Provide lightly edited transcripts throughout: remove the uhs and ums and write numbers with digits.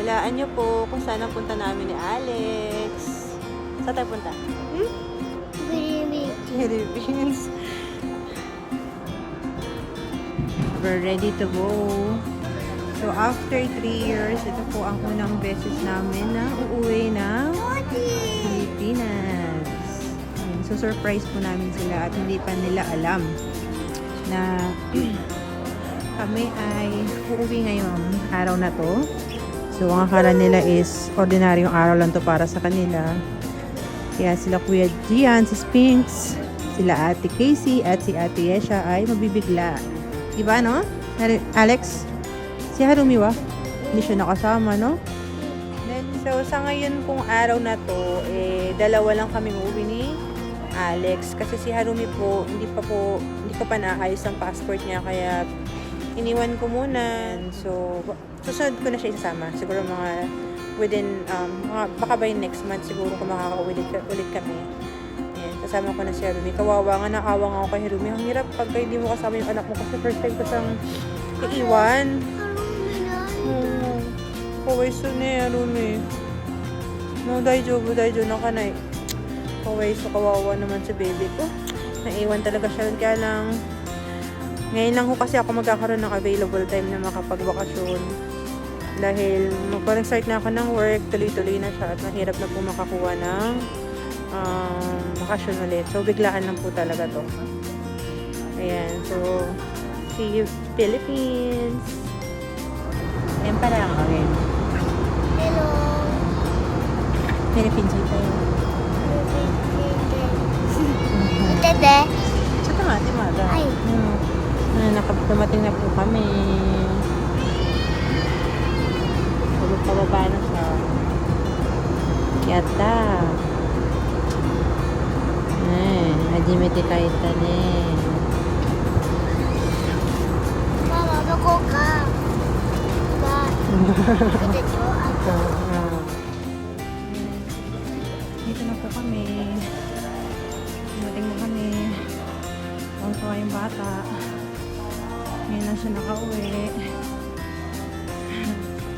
Walaan niyo po kung saan ang punta namin ni Alex. Saan tayo punta? Philippines. We're ready to go. So, after 3 years, ito po ang unang beses namin na uuwi ng Pilipinas. So, surprise po namin sila at hindi pa nila alam na kami ay uuwi ngayong araw na to. So, ang akala nila is ordinaryong araw lang to para sa kanila. Kaya sila Kuya Gian, si Spinks, sila Ate Casey at si Ate Yesha ay mabibigla. Diba, no? Alex? Si Harumi ba? Hindi siya nakasama, no? Then, so, sa ngayon pong araw na to, dalawa lang kami uuwi ni Alex. Kasi si Harumi po, hindi ko pa naayos ang passport niya. Kaya, iniwan ko muna. So, susunod ko na siya isasama. Siguro mga within, baka by next month, siguro kung makaka-ulit kami. Ayan, kasama ko na si Harumi. Kawawa nga, naawang ako kay Harumi. Ang hirap pag hindi mo kasama yung anak mo kasi first time ko siyang iiwan. Kawaiso ne, Harumi. No, daijoubu na ka na eh. Kawaiso, kawawa naman si baby ko. Naiwan talaga siya. Kaya lang, ngayon lang ko kasi ako magkakaroon ng available time na makapagbakasyon. Dahil mag-start na ako ng work, tuloy-tuloy na siya at mahirap na po makakuha ng bakasyon ulit. So, biglaan lang po talaga to. Ayan, so, see you Philippines! Ayan pa lang, okay. Hello. Philippines tayo. Tete. Sa tamati, mada. Ay. Nakapagdamating na po kami. Pagod pababa na siya. Yata. Hajimete kaita ne. Mama, doko ka? Ba? Dito ako. Dito na po kami. Dumating na kami. Ang tuwa yung bata. Ngayon na siya nakauwi.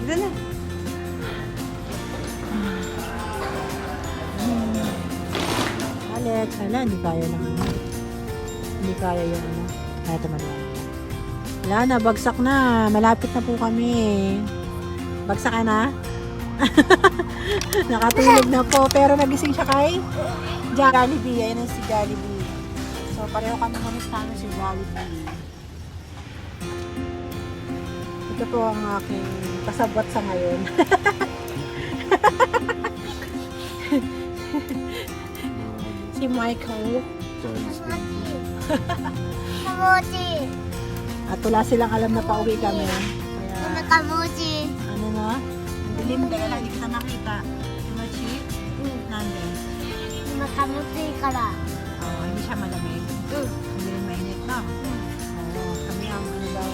Dito na. Alex, ala, hindi kaya naman. Hindi kaya yung ano. Kaya tumadala. Wala na, bagsak na. Malapit na po kami. Bagsak ka na? Nakatulog na po. Pero nagising siya kay Jollibee. Ayan na si Jollibee. So, pareho kami mamistano si Jollibee. Ito po ang aking kasabwat sa ngayon. Si Michael. Kamuchi. At wala silang alam na pauwi kami. Kaya, Kamuchi. ano na? Ang dilim, dahil lang, hindi kita makita. Mochi? Nandun. Kamuchi kara. Oh, hindi siya malamig. Hindi rin mainit, no? Oo, kami ang ano daw.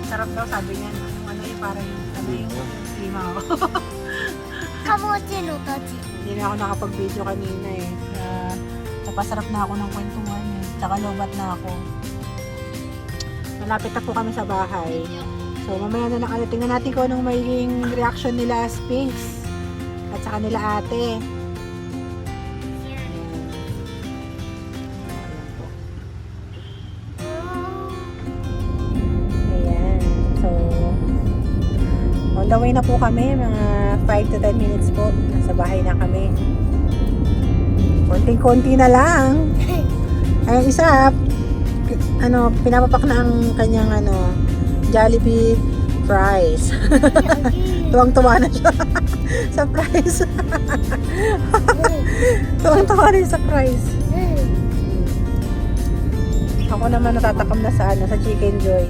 Sarap daw, sabi niya. Yung ano yung parang yung klima ko. Kamuchi no tachi. Hindi na ako nakapag-video kanina eh. Napasarap na ako ng kwentuhan eh. Tsaka lobat na ako. Malapit na po kami sa bahay. So mamaya na lang tingnan natin kung anong magiging reaction nila Spinks at saka nila ate. Ayan. So on the way na po kami. Mga 5 to 10 minutes po. Nasa bahay na kami. Konting-konti na lang. Ay, isa, pinapapak na ang kanyang Jollibee fries. Tuwang-tuwa na siya sa fries. Tuwang-tuwa na sa fries. Ako naman natatakam na sa Chicken Joy.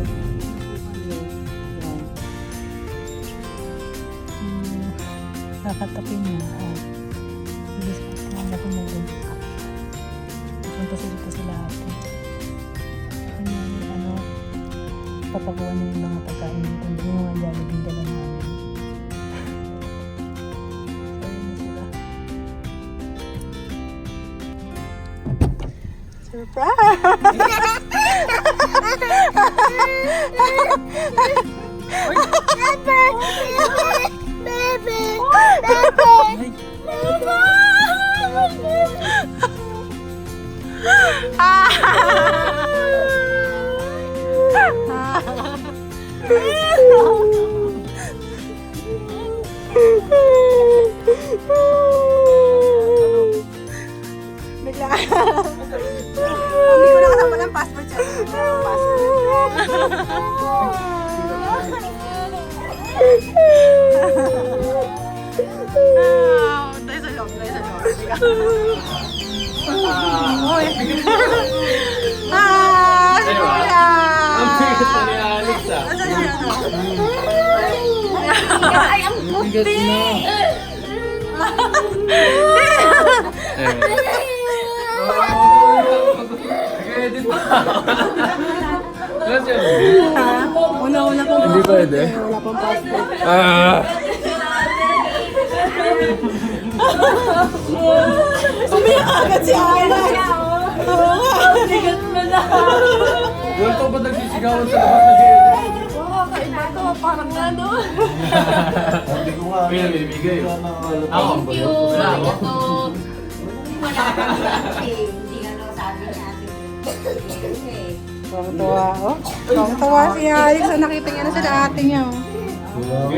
Kakatapin niya. Punta sila ate. Papakuha niya yung mga pagkain dito. Hindi yung mga Jollibee dala namin. So, yun na sila. Surprise! loob. Uy. Ah, si Kuya. Ang bigat na ni Alex ah. Asan na yan? Ay, ang Bigat na. Nag-edit pa. Kasi Una-una pong Hindi pwede. Wala pong passport. Ah! Umiyak agad si Alex. Oo nga. Wala pa ba nagsisigawan sa labas nag-edit? Parang gano'n. May namimigay. Ako, Thank you. wala ako. Tuwang-tuwa, oh. Tuwang-tuwa si Alex. Nakita niya na sila ate niya, oh.